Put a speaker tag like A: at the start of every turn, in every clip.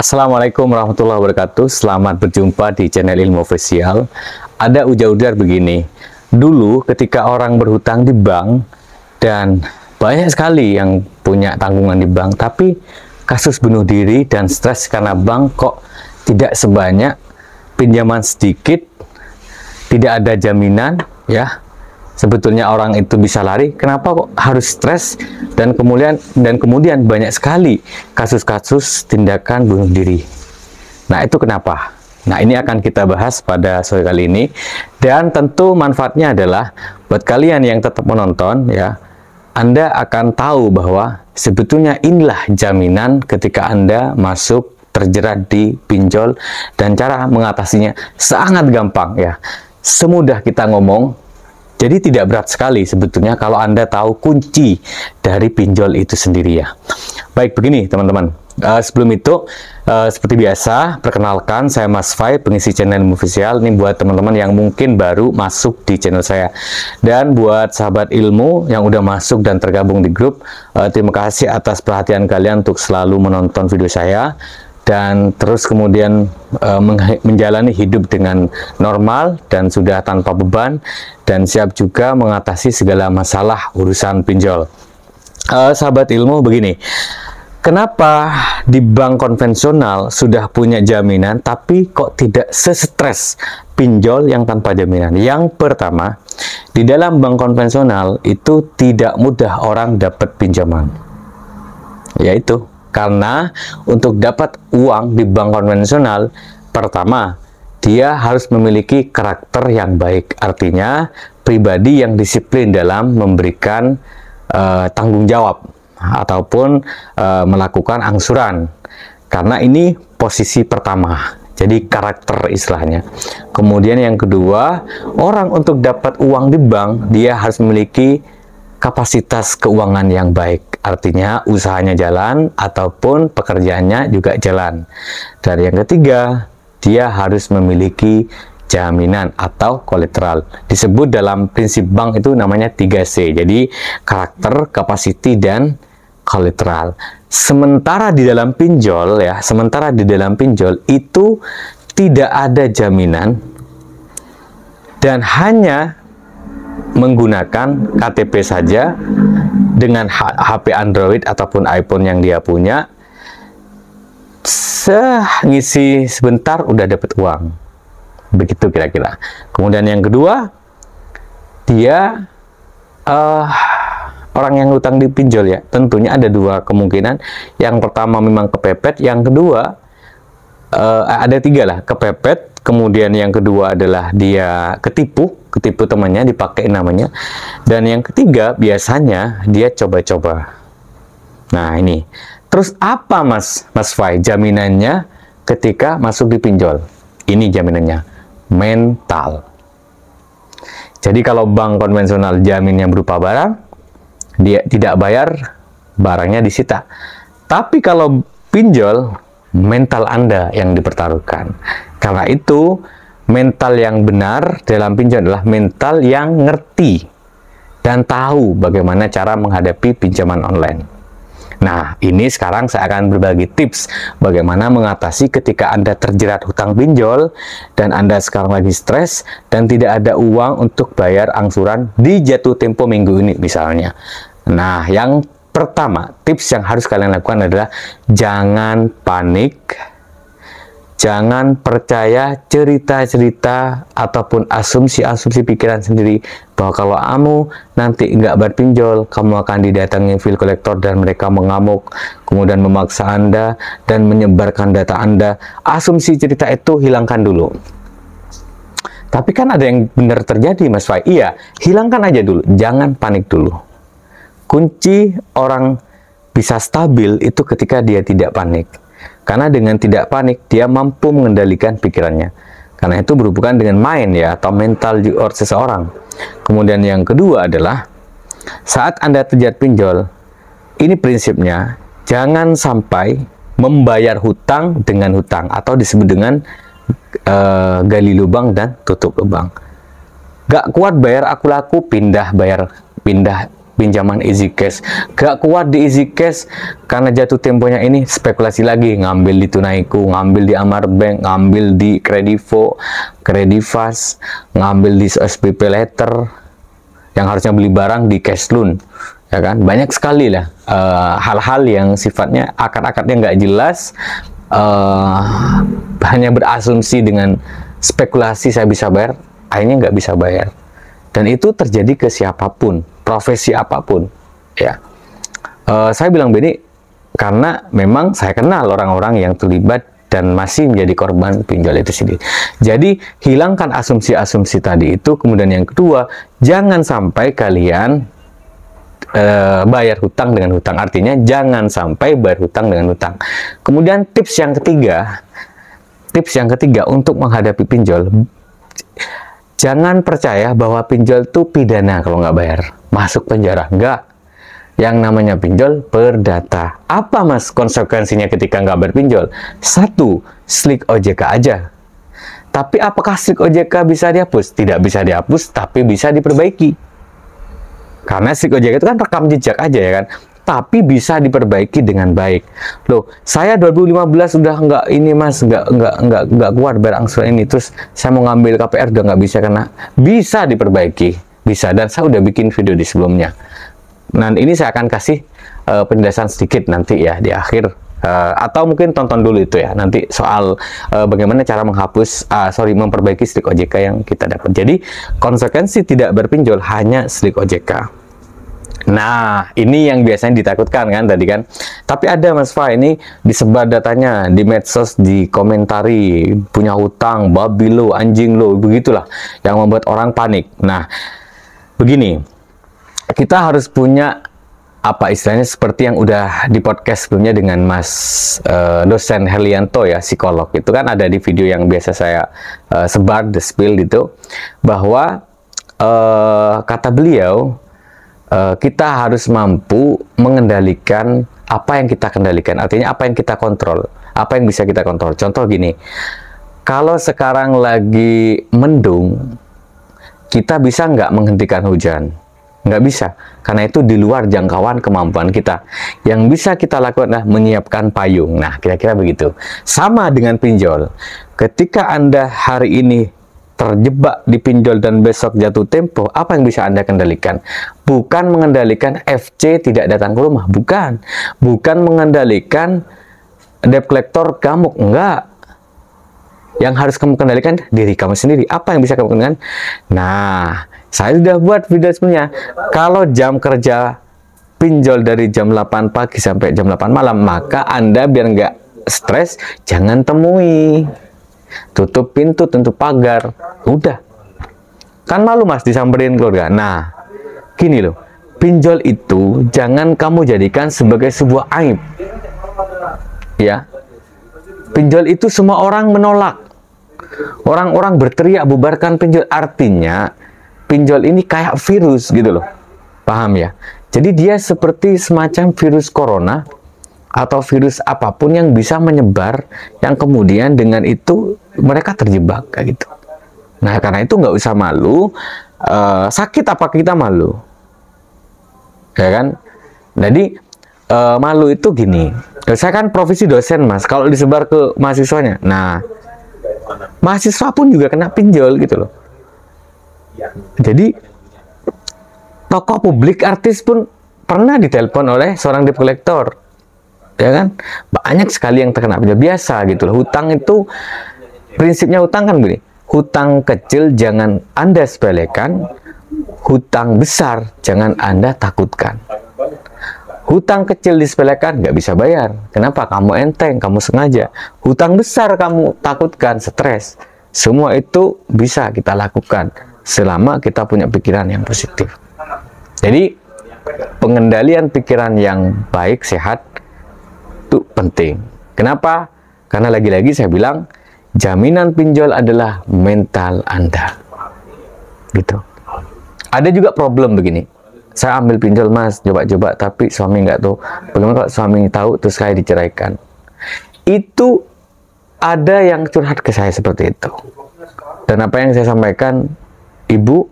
A: Assalamualaikum warahmatullahi wabarakatuh. Selamat berjumpa di channel Ilmu Official. Ada ujar-ujar begini. Dulu ketika orang berhutang di bank dan banyak sekali yang punya tanggungan di bank, tapi kasus bunuh diri dan stres karena bank kok tidak sebanyak, pinjaman sedikit, tidak ada jaminan, ya. Sebetulnya orang itu bisa lari, kenapa kok harus stres? Dan kemudian banyak sekali kasus-kasus tindakan bunuh diri. Nah, itu kenapa? Nah, ini akan kita bahas pada sore kali ini. Dan tentu manfaatnya adalah buat kalian yang tetap menonton, ya, Anda akan tahu bahwa sebetulnya inilah jaminan ketika Anda masuk terjerat di pinjol, dan cara mengatasinya sangat gampang, ya. Semudah kita ngomong. Jadi tidak berat sekali sebetulnya kalau Anda tahu kunci dari pinjol itu sendiri, ya. Baik, begini teman-teman. Sebelum itu, seperti biasa, perkenalkan saya Mas Fai, pengisi channel Ilmu Official. Ini buat teman-teman yang mungkin baru masuk di channel saya. Dan buat sahabat ilmu yang udah masuk dan tergabung di grup, terima kasih atas perhatian kalian untuk selalu menonton video saya. Dan terus kemudian menjalani hidup dengan normal dan sudah tanpa beban dan siap juga mengatasi segala masalah urusan pinjol. Sahabat ilmu, begini, kenapa di bank konvensional sudah punya jaminan tapi kok tidak sestres pinjol yang tanpa jaminan? Yang pertama, di dalam bank konvensional itu tidak mudah orang dapat pinjaman, yaitu karena untuk dapat uang di bank konvensional, pertama, dia harus memiliki karakter yang baik. Artinya, pribadi yang disiplin dalam memberikan tanggung jawab ataupun melakukan angsuran. Karena ini posisi pertama. Jadi karakter istilahnya. Kemudian yang kedua, orang untuk dapat uang di bank, dia harus memiliki kapasitas keuangan yang baik. Artinya usahanya jalan ataupun pekerjaannya juga jalan. Dan yang ketiga, dia harus memiliki jaminan atau kolateral. Disebut dalam prinsip bank itu namanya 3C. Jadi karakter, kapasiti, dan kolateral. Sementara di dalam pinjol, ya, itu tidak ada jaminan dan hanya menggunakan KTP saja dengan HP Android ataupun iPhone yang dia punya, ngisi sebentar udah dapat uang. Begitu kira-kira. Kemudian yang kedua, dia orang yang hutang di pinjol, ya, tentunya ada dua kemungkinan. Yang pertama memang kepepet, yang kedua ada tiga lah, kepepet. Kemudian yang kedua adalah dia ketipu temannya, dipakai namanya. Dan yang ketiga biasanya dia coba-coba. Nah, ini. Terus apa Mas Fai jaminannya ketika masuk di pinjol? Ini jaminannya, mental. Jadi kalau bank konvensional jaminnya berupa barang, dia tidak bayar, barangnya disita. Tapi kalau pinjol, mental Anda yang dipertaruhkan. Karena itu, mental yang benar dalam pinjol adalah mental yang ngerti dan tahu bagaimana cara menghadapi pinjaman online. Nah, ini sekarang saya akan berbagi tips bagaimana mengatasi ketika Anda terjerat hutang pinjol dan Anda sekarang lagi stres dan tidak ada uang untuk bayar angsuran di jatuh tempo minggu ini misalnya. Nah, yang pertama, tips yang harus kalian lakukan adalah jangan panik. Jangan percaya cerita-cerita ataupun asumsi-asumsi pikiran sendiri bahwa kalau kamu nanti nggak berpinjol, kamu akan didatangi bill collector dan mereka mengamuk, kemudian memaksa Anda dan menyebarkan data Anda. Asumsi cerita itu hilangkan dulu. Tapi kan ada yang benar terjadi, Mas Fai. Iya, hilangkan aja dulu. Jangan panik dulu. Kunci orang bisa stabil itu ketika dia tidak panik. Karena dengan tidak panik, dia mampu mengendalikan pikirannya. Karena itu berhubungan dengan mind, ya, atau mental seseorang. Kemudian yang kedua adalah, saat Anda terjerat pinjol, ini prinsipnya, jangan sampai membayar hutang dengan hutang, atau disebut dengan gali lubang dan tutup lubang. Gak kuat bayar aku laku, pindah pinjaman easy cash. Gak kuat di easy cash karena jatuh temponya ini, spekulasi lagi, ngambil di Tunaiku, ngambil di Amarbank, ngambil di Kredivo, Kredivas, ngambil di SPP Letter, yang harusnya beli barang di cash loan, ya kan? Banyak sekali lah hal-hal yang sifatnya akad-akadnya nggak jelas, hanya berasumsi dengan spekulasi saya bisa bayar, akhirnya nggak bisa bayar. Dan itu terjadi ke siapapun, profesi apapun, ya. Saya bilang begini karena memang saya kenal orang-orang yang terlibat dan masih menjadi korban pinjol itu sendiri. Jadi hilangkan asumsi-asumsi tadi itu. Kemudian yang kedua, jangan sampai kalian bayar hutang dengan hutang. Artinya jangan sampai bayar hutang dengan hutang. Kemudian tips yang ketiga untuk menghadapi pinjol, jangan percaya bahwa pinjol itu pidana kalau nggak bayar, masuk penjara. Nggak. Yang namanya pinjol perdata. Apa mas konsekuensinya ketika nggak berpinjol? Satu, slik OJK aja. Tapi apakah slik OJK bisa dihapus? Tidak bisa dihapus, tapi bisa diperbaiki. Karena slik OJK itu kan rekam jejak aja ya kan. Tapi bisa diperbaiki dengan baik. Loh, saya 2015 udah nggak ini mas, nggak kuat bayar angsuran ini. Terus saya mau ngambil KPR udah nggak bisa karena bisa diperbaiki, bisa. Dan saya udah bikin video di sebelumnya. Nah, ini saya akan kasih penjelasan sedikit nanti ya di akhir, atau mungkin tonton dulu itu ya nanti soal bagaimana cara memperbaiki slik OJK yang kita dapat. Jadi konsekuensi tidak berpinjol hanya slik OJK. Nah, ini yang biasanya ditakutkan kan tadi kan. Tapi ada Mas Fa, ini disebar datanya di medsos, dikomentari, punya hutang, babi lo, anjing lo, begitulah yang membuat orang panik. Nah, begini, kita harus punya apa istilahnya seperti yang udah di podcast sebelumnya dengan Mas dosen Herlianto ya, psikolog. Itu kan ada di video yang biasa saya sebar, the spill gitu, bahwa kata beliau, kita harus mampu mengendalikan apa yang kita kendalikan. Artinya apa yang kita kontrol, apa yang bisa kita kontrol. Contoh gini, kalau sekarang lagi mendung, kita bisa nggak menghentikan hujan? Nggak bisa, karena itu di luar jangkauan kemampuan kita. Yang bisa kita lakukan adalah menyiapkan payung. Nah, kira-kira begitu. Sama dengan pinjol. Ketika Anda hari ini terjebak di pinjol dan besok jatuh tempo, apa yang bisa Anda kendalikan? Bukan mengendalikan FC tidak datang ke rumah, bukan. Bukan mengendalikan debt collector gamuk, enggak. Yang harus kamu kendalikan diri kamu sendiri. Apa yang bisa kamu kendalikan? Nah, saya sudah buat video sebelumnya. Kalau jam kerja pinjol dari jam 8 pagi sampai jam 8 malam, maka Anda biar nggak stres, jangan temui. Tutup pintu, tutup pagar, udah. Kan malu mas disamperin keluarga. Nah, gini loh, pinjol itu jangan kamu jadikan sebagai sebuah aib. Ya, pinjol itu semua orang menolak. Orang-orang berteriak bubarkan pinjol. Artinya pinjol ini kayak virus gitu loh, paham ya? Jadi dia seperti semacam virus corona atau virus apapun yang bisa menyebar, yang kemudian dengan itu mereka terjebak kayak gitu. Nah, karena itu nggak usah malu. Sakit apa kita malu, ya kan? Jadi malu itu gini. Saya kan profesi dosen mas. Kalau disebar ke mahasiswanya, nah mahasiswa pun juga kena pinjol gitu loh. Jadi tokoh publik, artis pun pernah ditelepon oleh seorang debt collector. Ya kan, banyak sekali yang terkena pinjol biasa gitu loh. Hutang itu prinsipnya hutang kan begini, hutang kecil jangan Anda sepelekan, hutang besar jangan Anda takutkan. Hutang kecil disepelekan nggak bisa bayar, kenapa? Kamu enteng, kamu sengaja. Hutang besar kamu takutkan, stres. Semua itu bisa kita lakukan selama kita punya pikiran yang positif. Jadi pengendalian pikiran yang baik, sehat itu penting. Kenapa? Karena lagi-lagi saya bilang jaminan pinjol adalah mental Anda. Gitu. Ada juga problem begini. Saya ambil pinjol mas, coba-coba, tapi suami nggak tahu. Bagaimana kalau suami tahu terus saya diceraikan? Itu ada yang curhat ke saya seperti itu. Dan apa yang saya sampaikan, ibu,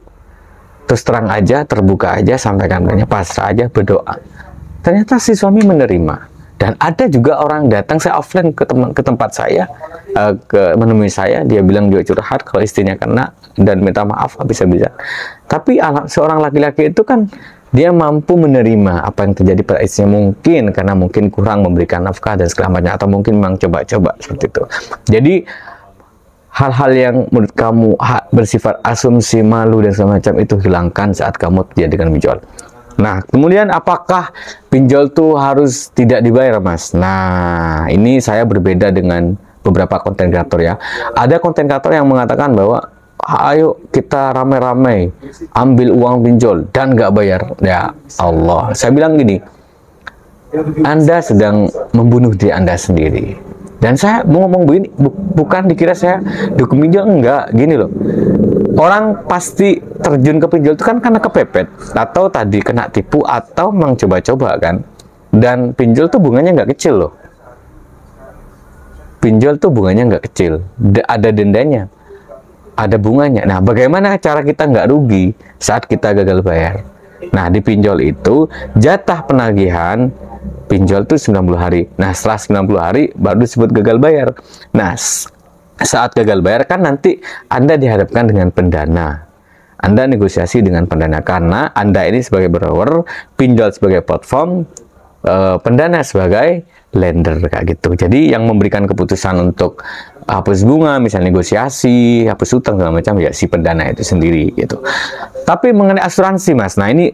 A: terus terang aja, terbuka aja, sampaikan banyak, pasrah aja, berdoa. Ternyata si suami menerima. Dan ada juga orang datang, saya offline ke tempat saya, menemui saya, dia bilang dia curhat kalau istrinya kena dan minta maaf habis-habisan. Tapi seorang laki-laki itu kan dia mampu menerima apa yang terjadi pada istrinya, mungkin karena mungkin kurang memberikan nafkah dan segala macam, atau mungkin memang coba-coba seperti itu. Jadi hal-hal yang menurut kamu bersifat asumsi, malu dan segala macam itu hilangkan saat kamu dijadikan pinjol. Nah, kemudian apakah pinjol tuh harus tidak dibayar, Mas? Nah, ini saya berbeda dengan beberapa konten kreator ya. Ada konten kreator yang mengatakan bahwa ayo kita rame-rame ambil uang pinjol dan nggak bayar. Ya Allah, saya bilang gini, Anda sedang membunuh diri Anda sendiri. Dan saya mau ngomong begini, bukan dikira saya dukung pinjol, enggak, gini loh. Orang pasti terjun ke pinjol itu kan karena kepepet, atau tadi kena tipu, atau memang coba-coba kan. Dan pinjol tuh bunganya nggak kecil loh. Pinjol tuh bunganya nggak kecil, ada dendanya, ada bunganya. Nah, bagaimana cara kita nggak rugi saat kita gagal bayar? Nah, di pinjol itu jatah penagihan pinjol itu 90 hari. Nah, setelah 90 hari baru disebut gagal bayar. Nah, saat gagal bayar kan nanti Anda dihadapkan dengan pendana. Anda negosiasi dengan pendana karena Anda ini sebagai borrower, pinjol sebagai platform, pendana sebagai lender kayak gitu. Jadi yang memberikan keputusan untuk hapus bunga, misalnya negosiasi, hapus utang segala macam ya si pendana itu sendiri gitu. Tapi mengenai asuransi, Mas, nah ini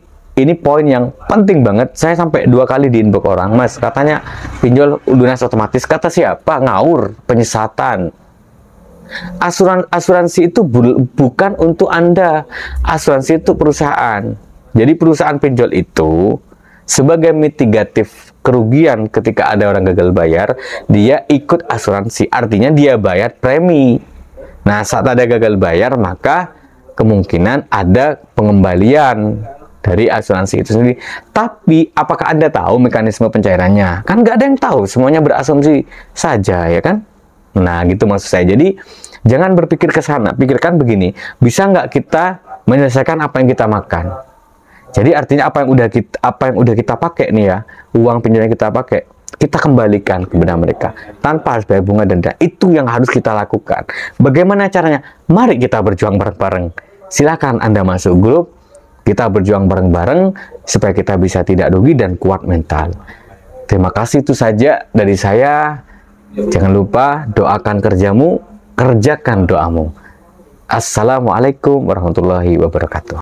A: poin yang penting banget. Saya sampai 2 kali di inbox orang, Mas, katanya pinjol lunas otomatis. Kata siapa? Ngawur, penyesatan. Asuransi itu bukan untuk Anda. Asuransi itu perusahaan. Jadi perusahaan pinjol itu sebagai mitigatif kerugian ketika ada orang gagal bayar, dia ikut asuransi. Artinya dia bayar premi. Nah, saat ada gagal bayar, maka kemungkinan ada pengembalian dari asuransi itu sendiri. Tapi apakah Anda tahu mekanisme pencairannya? Kan nggak ada yang tahu, semuanya berasumsi saja, ya kan? Nah, gitu maksud saya. Jadi jangan berpikir ke sana, pikirkan begini, bisa nggak kita menyelesaikan apa yang kita makan? Jadi artinya apa yang udah kita pakai nih ya, uang pinjol yang kita pakai, kita kembalikan kepada mereka tanpa harus bayar bunga dan denda. Itu yang harus kita lakukan. Bagaimana caranya? Mari kita berjuang bareng-bareng. Silakan Anda masuk grup, kita berjuang bareng-bareng supaya kita bisa tidak rugi dan kuat mental. Terima kasih, itu saja dari saya. Jangan lupa doakan kerjamu, kerjakan doamu. Assalamualaikum warahmatullahi wabarakatuh.